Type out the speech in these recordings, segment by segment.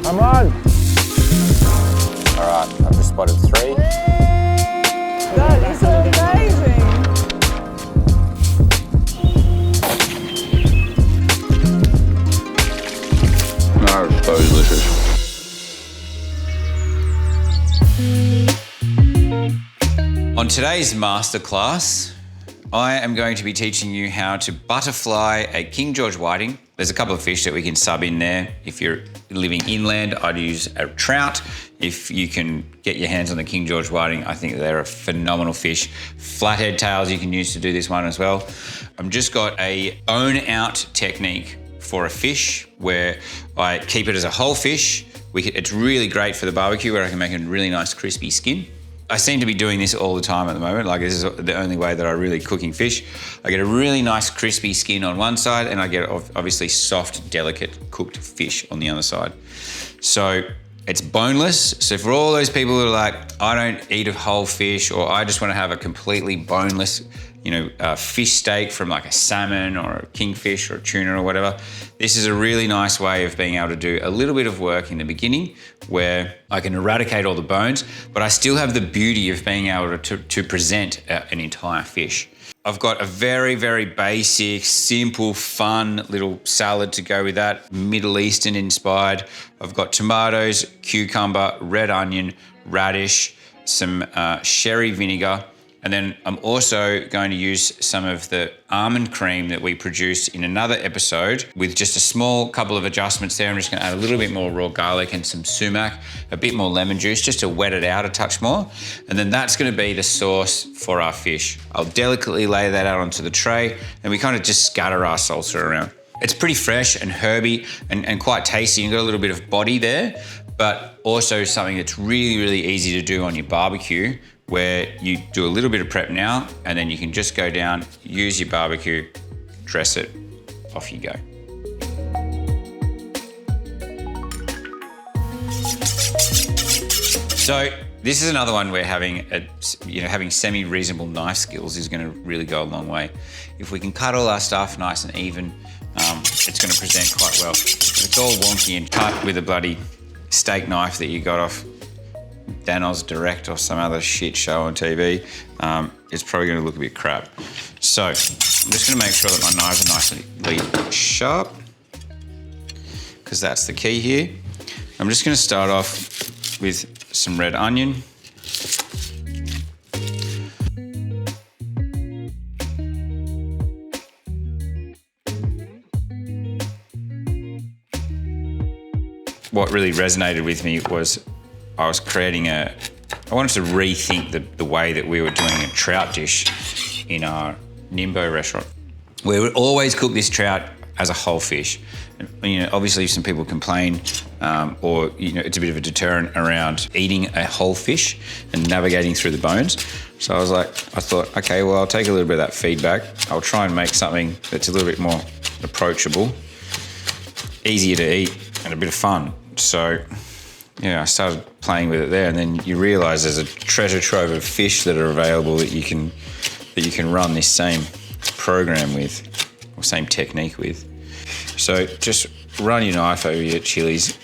I'm on. All right, I've just spotted 3. That is amazing. No, it's so delicious. On today's masterclass, I am going to be teaching you how to butterfly a King George Whiting. There's a couple of fish that we can sub in there. If you're living inland, I'd use a trout. If you can get your hands on the King George Whiting, I think they're a phenomenal fish. Flathead tails you can use to do this one as well. I've just got a bone out technique for a fish where I keep it as a whole fish. It's really great for the barbecue where I can make a really nice crispy skin. I seem to be doing this all the time at the moment. Like, this is the only way that I'm really cooking fish. I get a really nice crispy skin on one side and I get obviously soft, delicate cooked fish on the other side. So it's boneless. So for all those people who are like, I don't eat a whole fish, or I just want to have a completely boneless, fish steak from like a salmon or a kingfish or a tuna or whatever, this is a really nice way of being able to do a little bit of work in the beginning where I can eradicate all the bones, but I still have the beauty of being able to present an entire fish. I've got a very, very basic, simple, fun little salad to go with that, Middle Eastern inspired. I've got tomatoes, cucumber, red onion, radish, some sherry vinegar, and then I'm also going to use some of the almond cream that we produced in another episode with just a small couple of adjustments there. I'm just going to add a little bit more raw garlic and some sumac, a bit more lemon juice just to wet it out a touch more. And then that's going to be the sauce for our fish. I'll delicately lay that out onto the tray and we kind of just scatter our salsa around. It's pretty fresh and herby and quite tasty. You've got a little bit of body there, but also something that's really, really easy to do on your barbecue, where you do a little bit of prep now and then you can just go down, use your barbecue, dress it, off you go. So this is another one where having semi-reasonable knife skills is going to really go a long way. If we can cut all our stuff nice and even, it's going to present quite well. If it's all wonky and cut with a bloody steak knife that you got off Danos Direct or some other shit show on TV, it's probably going to look a bit crap. So I'm just going to make sure that my knives are nicely sharp, because that's the key here. I'm just going to start off with some red onion. What really resonated with me was I was I wanted to rethink the way that we were doing a trout dish in our Nimbo restaurant. We would always cook this trout as a whole fish. Obviously some people complain, or it's a bit of a deterrent around eating a whole fish and navigating through the bones. So I thought, okay, well, I'll take a little bit of that feedback. I'll try and make something that's a little bit more approachable, easier to eat, and a bit of fun. So yeah, I started playing with it there, and then you realise there's a treasure trove of fish that are available that you can run this same program with, or same technique with. So just run your knife over your chilies.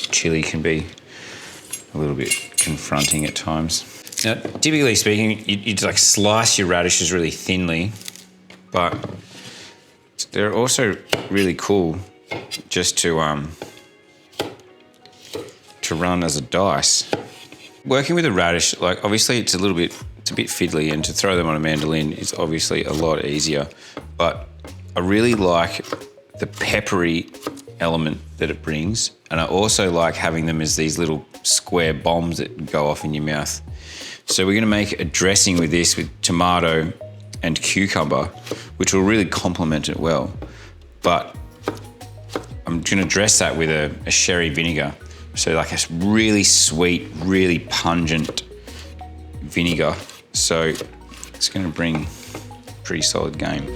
Chili can be a little bit confronting at times. Now, typically speaking, you'd like slice your radishes really thinly, but they're also really cool just to run as a dice. Working with a radish, like obviously it's a bit fiddly, and to throw them on a mandolin is obviously a lot easier, but I really like the peppery element that it brings, and I also like having them as these little square bombs that go off in your mouth. So we're going to make a dressing with this with tomato and cucumber, which will really complement it well, but I'm going to dress that with a sherry vinegar. So like a really sweet, really pungent vinegar. So it's going to bring a pretty solid game.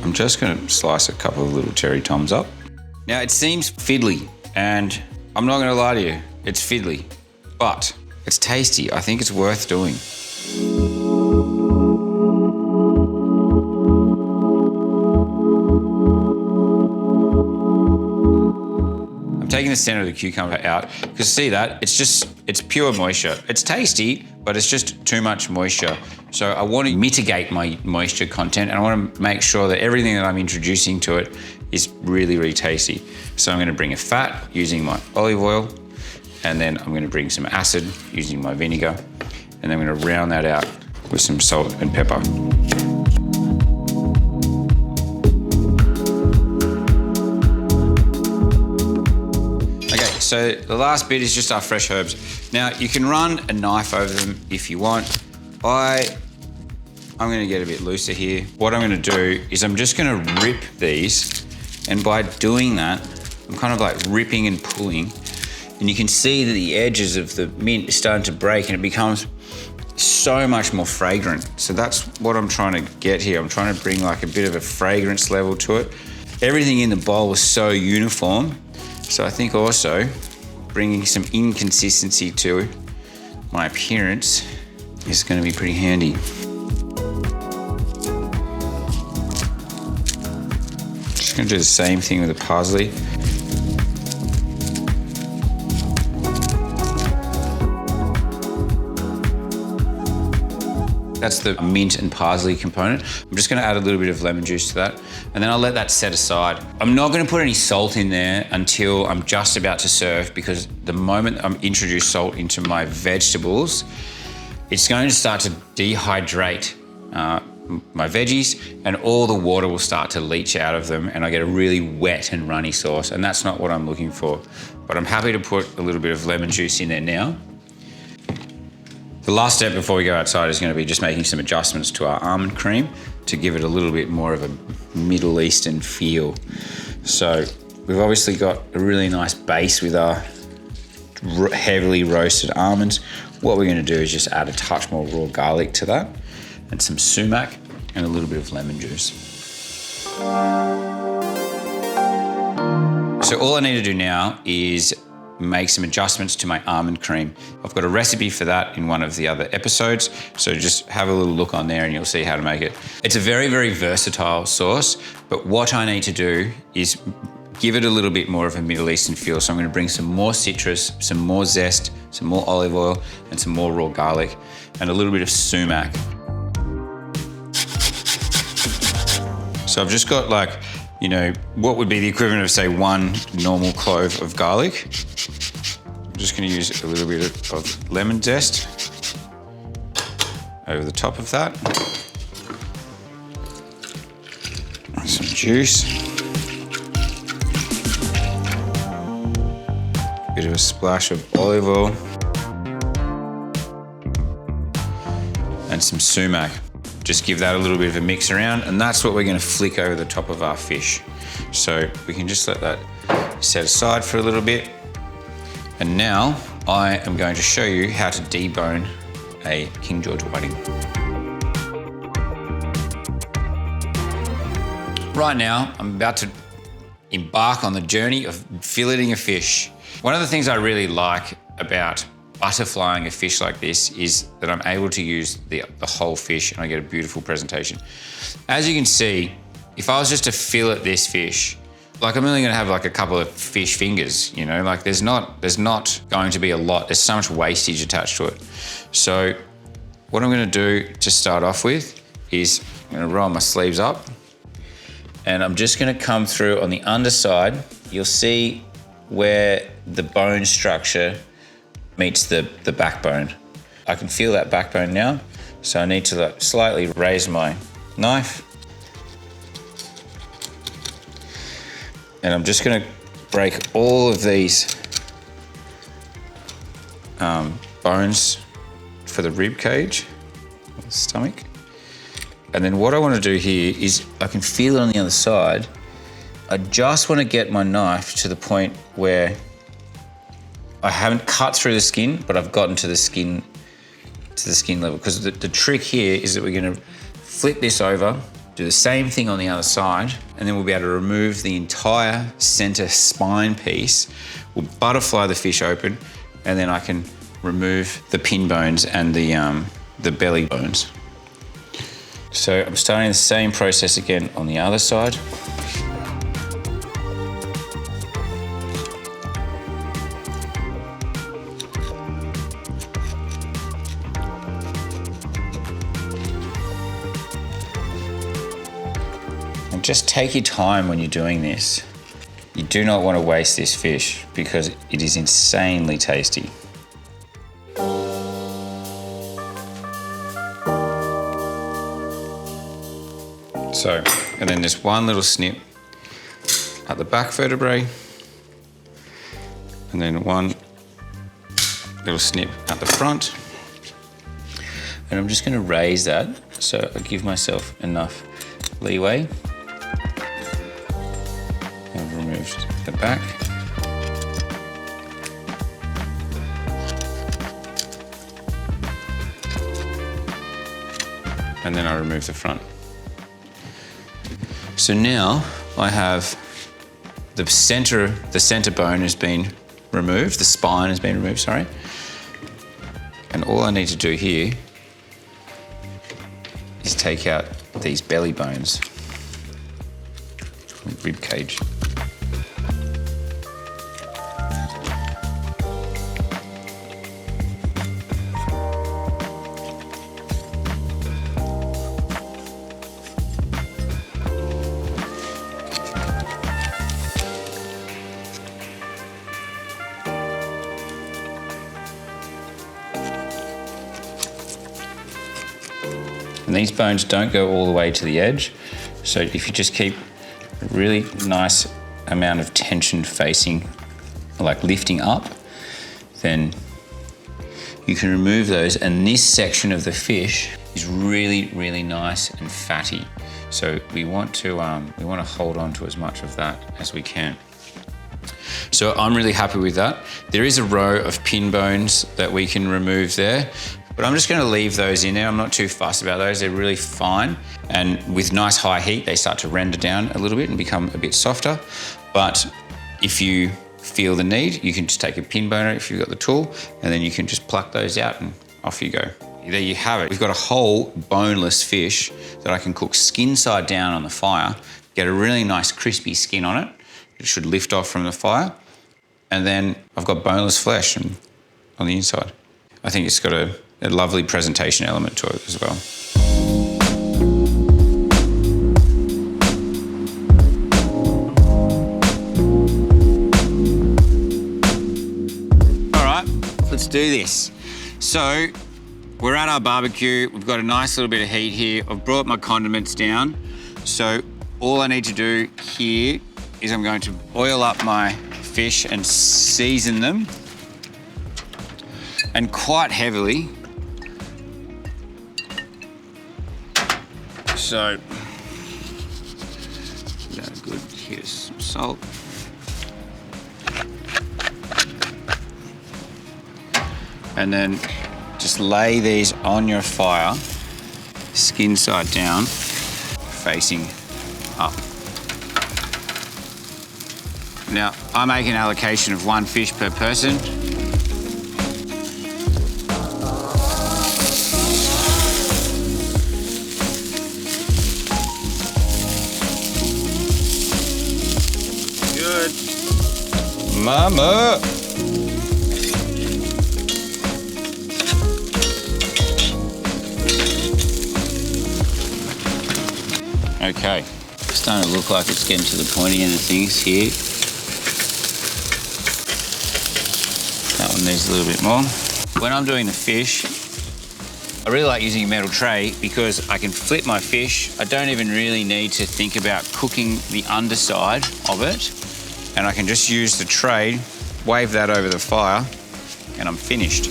I'm just going to slice a couple of little cherry toms up. Now it seems fiddly, and I'm not going to lie to you, it's fiddly, but it's tasty. I think it's worth doing. the center of the cucumber out, because see that? It's pure moisture. It's tasty, but it's just too much moisture. So I want to mitigate my moisture content, and I want to make sure that everything that I'm introducing to it is really, really tasty. So I'm going to bring a fat using my olive oil, and then I'm going to bring some acid using my vinegar, and then I'm going to round that out with some salt and pepper. Okay, so the last bit is just our fresh herbs. Now, you can run a knife over them if you want. I'm gonna get a bit looser here. What I'm gonna do is I'm just gonna rip these, and by doing that, I'm kind of like ripping and pulling, and you can see that the edges of the mint are starting to break and it becomes so much more fragrant. So that's what I'm trying to get here. I'm trying to bring like a bit of a fragrance level to it. Everything in the bowl is so uniform. So I think also bringing some inconsistency to my appearance is going to be pretty handy. Just going to do the same thing with the parsley. That's the mint and parsley component. I'm just gonna add a little bit of lemon juice to that, and then I'll let that set aside. I'm not gonna put any salt in there until I'm just about to serve, because the moment I'm introduce salt into my vegetables, it's going to start to dehydrate my veggies, and all the water will start to leach out of them, and I get a really wet and runny sauce, and that's not what I'm looking for. But I'm happy to put a little bit of lemon juice in there now. The last step before we go outside is going to be just making some adjustments to our almond cream to give it a little bit more of a Middle Eastern feel. So we've obviously got a really nice base with our heavily roasted almonds. What we're going to do is just add a touch more raw garlic to that, and some sumac, and a little bit of lemon juice. So all I need to do now is make some adjustments to my almond cream. I've got a recipe for that in one of the other episodes, so just have a little look on there and you'll see how to make it. It's a very, very versatile sauce, but what I need to do is give it a little bit more of a Middle Eastern feel. So I'm going to bring some more citrus, some more zest, some more olive oil, and some more raw garlic, and a little bit of sumac. So I've just got like, you know, what would be the equivalent of, say, one normal clove of garlic. I'm just going to use a little bit of lemon zest over the top of that. And some juice. Bit of a splash of olive oil. And some sumac. Just give that a little bit of a mix around, and that's what we're going to flick over the top of our fish. So we can just let that set aside for a little bit. And now I am going to show you how to debone a King George Whiting. Right now, I'm about to embark on the journey of filleting a fish. One of the things I really like about butterflying a fish like this is that I'm able to use the whole fish, and I get a beautiful presentation. As you can see, if I was just to fillet this fish, like I'm only gonna have like a couple of fish fingers, you know, like there's not going to be a lot. There's so much wastage attached to it. So what I'm gonna do to start off with is I'm gonna roll my sleeves up, and I'm just gonna come through on the underside. You'll see where the bone structure meets the backbone. I can feel that backbone now, so I need to slightly raise my knife. And I'm just gonna break all of these bones for the rib cage, the stomach. And then what I wanna do here is, I can feel it on the other side. I just wanna get my knife to the point where I haven't cut through the skin, but I've gotten to the skin level. Because the trick here is that we're gonna flip this over, do the same thing on the other side, and then we'll be able to remove the entire center spine piece. We'll butterfly the fish open, and then I can remove the pin bones and the belly bones. So I'm starting the same process again on the other side. And just take your time when you're doing this. You do not want to waste this fish because it is insanely tasty. So, and then there's one little snip at the back vertebrae, and then one little snip at the front. And I'm just going to raise that so I give myself enough leeway. I've removed the back. And then I remove the front. So now I have the center bone has been removed, the spine has been removed, sorry. And all I need to do here is take out these belly bones, rib cage. And these bones don't go all the way to the edge. So if you just keep a really nice amount of tension facing, like lifting up, then you can remove those. And this section of the fish is really, really nice and fatty. So we want to hold on to as much of that as we can. So I'm really happy with that. There is a row of pin bones that we can remove there, but I'm just going to leave those in there. I'm not too fussed about those. They're really fine. And with nice high heat, they start to render down a little bit and become a bit softer. But if you feel the need, you can just take a pin boner if you've got the tool, and then you can just pluck those out and off you go. There you have it. We've got a whole boneless fish that I can cook skin side down on the fire, get a really nice crispy skin on it. It should lift off from the fire. And then I've got boneless flesh on the inside. I think it's got a lovely presentation element to it as well. All right, let's do this. So we're at our barbecue. We've got a nice little bit of heat here. I've brought my condiments down. So all I need to do here is I'm going to oil up my fish and season them, and quite heavily. So, give that a good hit of some salt. And then just lay these on your fire, skin side down, facing up. Now, I make an allocation of 1 fish per person. Good. Mama! Okay, it's starting to look like it's getting to the pointy end of things here. That one needs a little bit more. When I'm doing the fish, I really like using a metal tray because I can flip my fish. I don't even really need to think about cooking the underside of it. And I can just use the tray, wave that over the fire, and I'm finished.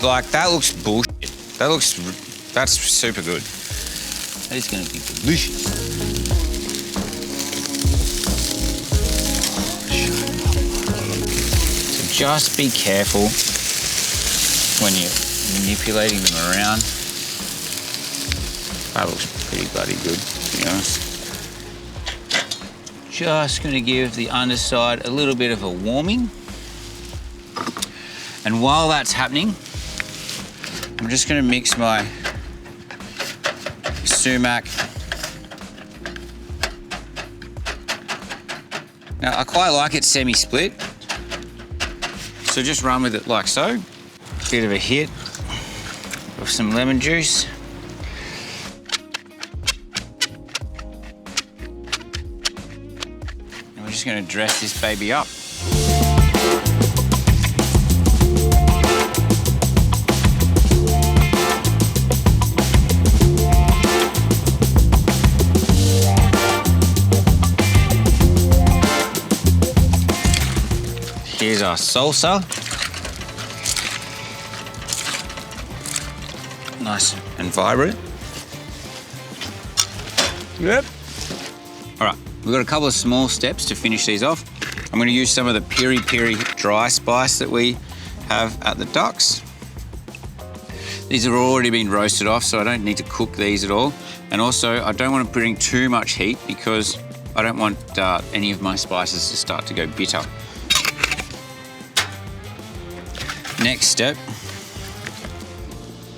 Like, that looks bullshit. That's super good. That is gonna be delicious. So just be careful when you're manipulating them around. That looks pretty bloody good, to be honest. Just gonna give the underside a little bit of a warming. And while that's happening, I'm I'm just going to mix my sumac. Now, I quite like it semi-split, so just run with it like so. Bit of a hit of some lemon juice. And we're just going to dress this baby up. Here's our salsa. Nice and vibrant. Yep. All right, we've got a couple of small steps to finish these off. I'm going to use some of the piri piri dry spice that we have at the ducks. These have already been roasted off, so I don't need to cook these at all. And also, I don't want to bring too much heat because I don't want any of my spices to start to go bitter. Next step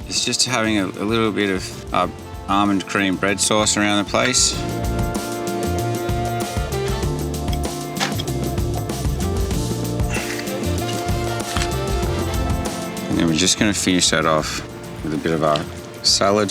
is just having a little bit of almond cream bread sauce around the place. And then we're just going to finish that off with a bit of our salad.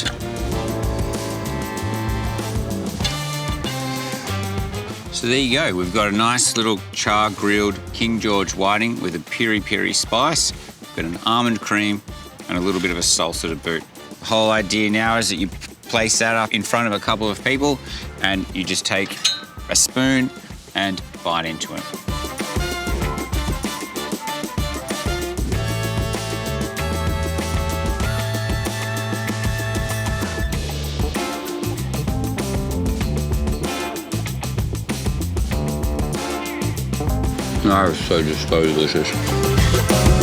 So there you go, we've got a nice little char grilled King George Whiting with a piri piri spice. Got an almond cream and a little bit of a salsa to boot. The whole idea now is that you place that up in front of a couple of people and you just take a spoon and bite into it. That is so delicious.